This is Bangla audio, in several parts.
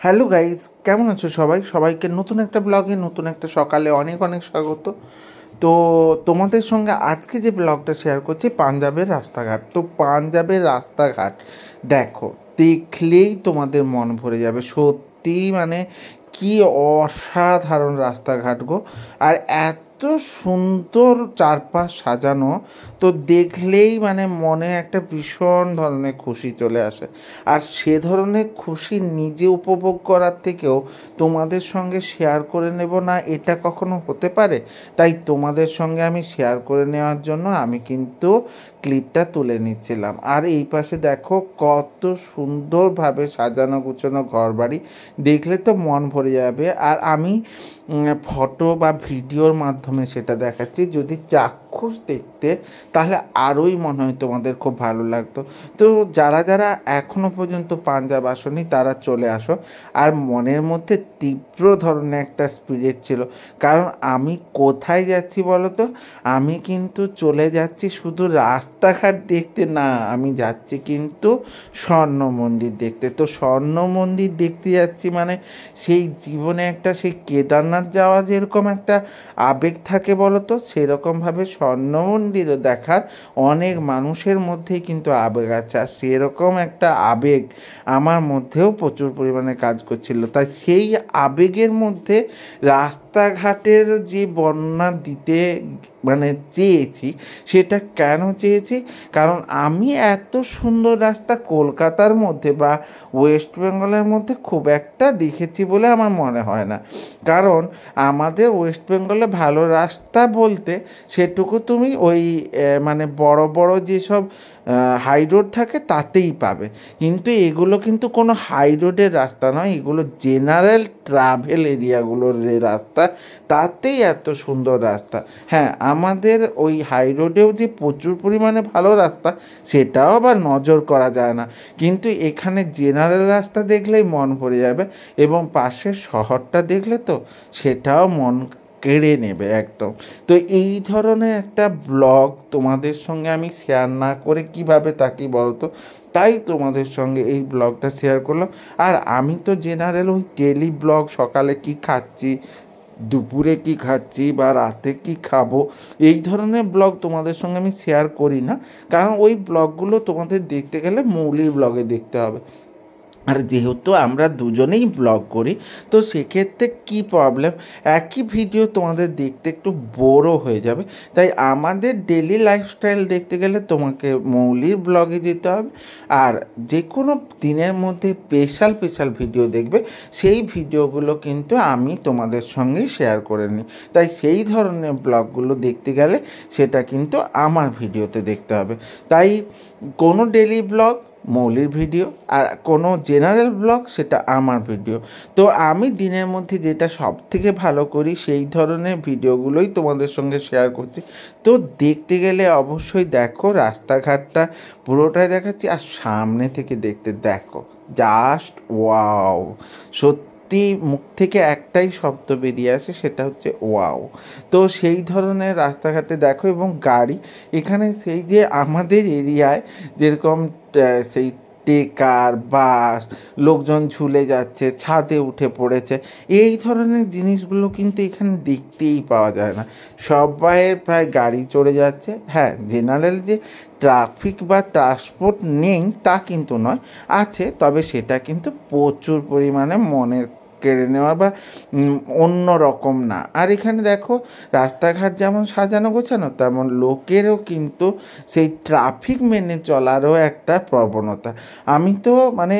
হ্যালো গাইস, কেমন আছো সবাই? সবাইকে নতুন একটা ব্লগে নতুন একটা সকালে অনেক অনেক স্বাগত। তো তোমাদের সঙ্গে আজকে যে ব্লগটা শেয়ার করছি পাঞ্জাবের রাস্তাঘাট। তো পাঞ্জাবের রাস্তাঘাট দেখো, দেখলেই তোমাদের মন ভরে যাবে। সত্যি মানে কি অসাধারণ রাস্তাঘাট গো! আর এত সুন্দর চারপাশ সাজানো, তো দেখলেই মানে মনে একটা ভীষণ ধরনের খুশি চলে আসে। আর সে ধরনের খুশি নিজে উপভোগ করার থেকেও তোমাদের সঙ্গে শেয়ার করে নেব না, এটা কখনো হতে পারে? তাই তোমাদের সঙ্গে আমি শেয়ার করে নেওয়ার জন্য আমি কিন্তু ক্লিপটা তুলে নিচ্ছিলাম। আর এই পাশে দেখো কত সুন্দরভাবে সাজানো গুছানো ঘরবাড়ি, দেখলে তো মন ভরে যাবে। আর আমি ফটো বা ভিডিওর মাধ্যমে সেটা দেখাচ্ছি, যদি চাক্ষুষ দেখতে তাহলে আরোই মনে হয় তোমাদের খুব ভালো লাগতো। তো যারা যারা এখনও পর্যন্ত পাঞ্জাব আসনি তারা চলে আসো। আর মনের মধ্যে তীব্র ধরনের একটা স্পিরিট ছিল, কারণ আমি কোথায় যাচ্ছি বলো তো? আমি কিন্তু চলে যাচ্ছি শুধু রাস্তাঘাট দেখতে না, আমি যাচ্ছি কিন্তু স্বর্ণ মন্দির দেখতে। তো স্বর্ণ মন্দির দেখতে যাচ্ছি মানে সেই জীবনে একটা সেই কেদারনাথ যাওয়া যেরকম একটা আবেগ থাকে বলো তো, সেরকমভাবে স্বর্ণ মন্দিরও দেখার অনেক মানুষের মধ্যেই কিন্তু আবেগ আছে। আর সেরকম একটা আবেগ আমার মধ্যেও প্রচুর পরিমাণে কাজ করছিল। তাই সেই আবেগের মধ্যে রাস্তাঘাটের যে বর্ণনা দিতে মানে চেয়েছি, সেটা কেন চেয়েছি? কারণ আমি এত সুন্দর রাস্তা কলকাতার মধ্যে বা ওয়েস্ট বেঙ্গলের মধ্যে খুব একটা দেখেছি বলে আমার মনে হয় না। কারণ আমাদের ওয়েস্ট বেঙ্গলে ভালো রাস্তা বলতে সেটুকু তুমি ওই মানে বড় বড় যেসব হাই রোড থাকে তাতেই পাবে। কিন্তু এগুলো কিন্তু কোনো হাই রোডের রাস্তা নয়, এগুলো জেনারেল ট্রাভেল এরিয়াগুলোর যে রাস্তা, তাতেই এত সুন্দর রাস্তা। হ্যাঁ, আমাদের ওই হাই রোডেও যে প্রচুর পরিমাণে ভালো রাস্তা, সেটাও আবার নজর করা যায় না। কিন্তু এখানে জেনারেল রাস্তা দেখলেই মন ভরে যাবে, এবং পাশের শহরটা দেখলে তো সেটাও মন কেড়ে নেবে একদম। তো এই ধরনের একটা ব্লগ তোমাদের সঙ্গে আমি শেয়ার না করে কিভাবে থাকি বলো তো? তাই তোমাদের সঙ্গে এই ব্লগটা শেয়ার করলাম। আর আমি তো জেনারেল ওই ডেলি ব্লগ, সকালে কি খাচ্ছি, দুপুরে কি খাচ্ছি বা রাতে কি খাবো, এই ধরনের ব্লগ তোমাদের সঙ্গে আমি শেয়ার করি না। কারণ ওই ব্লগগুলো তোমাদের দেখতে গেলে মৌলির ব্লগে দেখতে হবে। আর যেহেতু আমরা দুজনেই ব্লগ করি, তো সেক্ষেত্রে কী প্রবলেম, একই ভিডিও তোমাদের দেখতে একটু বোরও হয়ে যাবে। তাই আমাদের ডেলি লাইফস্টাইল দেখতে গেলে তোমাকে মৌলির ব্লগে যেতে হবে। আর যে কোনো দিনের মধ্যে স্পেশাল স্পেশাল ভিডিও দেখবে, সেই ভিডিওগুলো কিন্তু আমি তোমাদের সঙ্গেই শেয়ার করে নিই। তাই সেই ধরনের ব্লগগুলো দেখতে গেলে সেটা কিন্তু আমার ভিডিওতে দেখতে হবে। তাই কোনো ডেলি ব্লগ মৌলির ভিডিও, আর কোনো জেনারেল ব্লগ সেটা আমার ভিডিও। তো আমি দিনের মধ্যে যেটা সব থেকে ভালো করি সেই ধরনের ভিডিওগুলোই তোমাদের সঙ্গে শেয়ার করছি। তো দেখতে গেলে অবশ্যই দেখো, রাস্তাঘাটটা পুরোটাই দেখাচ্ছি। আর সামনে থেকে দেখতে দেখো, জাস্ট ওয়াও! সত্যি মুখ থেকে একটাই শব্দ বেরিয়ে আসে, সেটা হচ্ছে ওয়াও। তো সেই ধরনের রাস্তাঘাটে দেখো, এবং গাড়ি এখানে সেই যে আমাদের এরিয়ায় যেরকম সেই টেকার, বাস, লোকজন ঝুলে যাচ্ছে, ছাদে উঠে পড়েছে, এই ধরনের জিনিসগুলো কিন্তু এখানে দেখতেই পাওয়া যায় না। সবাইয়ের প্রায় গাড়ি চড়ে যাচ্ছে। হ্যাঁ, জেনারেল যে ট্রাফিক বা ট্রান্সপোর্ট নেই তা কিন্তু নয়, আছে, তবে সেটা কিন্তু প্রচুর পরিমাণে মনের কেড়ে নেওয়া বা অন্য রকম না। আর এখানে দেখো, রাস্তাঘাট যেমন সাজানো গোছানো, তেমন লোকেরও কিন্তু সেই ট্রাফিক মেনে চলারও একটা প্রবণতা। আমি তো মানে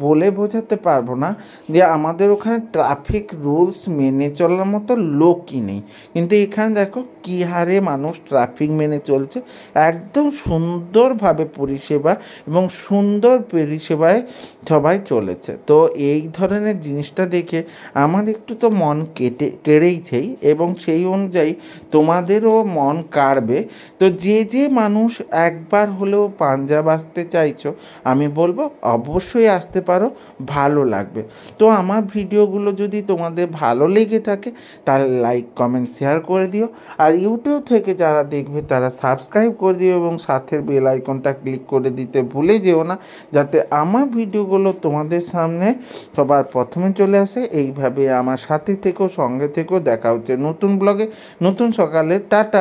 বলে বোঝাতে পারবো না যে আমাদের ওখানে ট্রাফিক রুলস মেনে চলার মতো লোকই নেই। কিন্তু এখানে দেখো কী হারে মানুষ ট্রাফিক মেনে চলছে, একদম সুন্দরভাবে পরিষেবা এবং সুন্দর পরিষেবায় সবাই চলেছে। তো এই ধরনের জিনিসটা দেখে আমার একটু তো মন কেড়েইছেই, এবং সেই অনুযায়ী তোমাদেরও মন কাড়বে। তো যে যে মানুষ একবার হলেও পাঞ্জাব আসতে চাইছো, আমি বলবো অবশ্যই আসতে পারো, ভালো লাগবে। তো আমার ভিডিওগুলো যদি তোমাদের ভালো লেগে থাকে তাহলে লাইক কমেন্ট শেয়ার করে দিও, আর ইউটিউব থেকে যারা দেখবে তারা সাবস্ক্রাইব করে দিও এবং সাথের বেল আইকনটা ক্লিক করে দিতে ভুলে যেও না, যাতে আমার ভিডিওগুলো তোমাদের সামনে সবার প্রথমে চলে আসে। এইভাবে আমার সাথে থেকো, সঙ্গে থেকো, দেখা হচ্ছে নতুন ব্লগে নতুন সকালে। টাটা।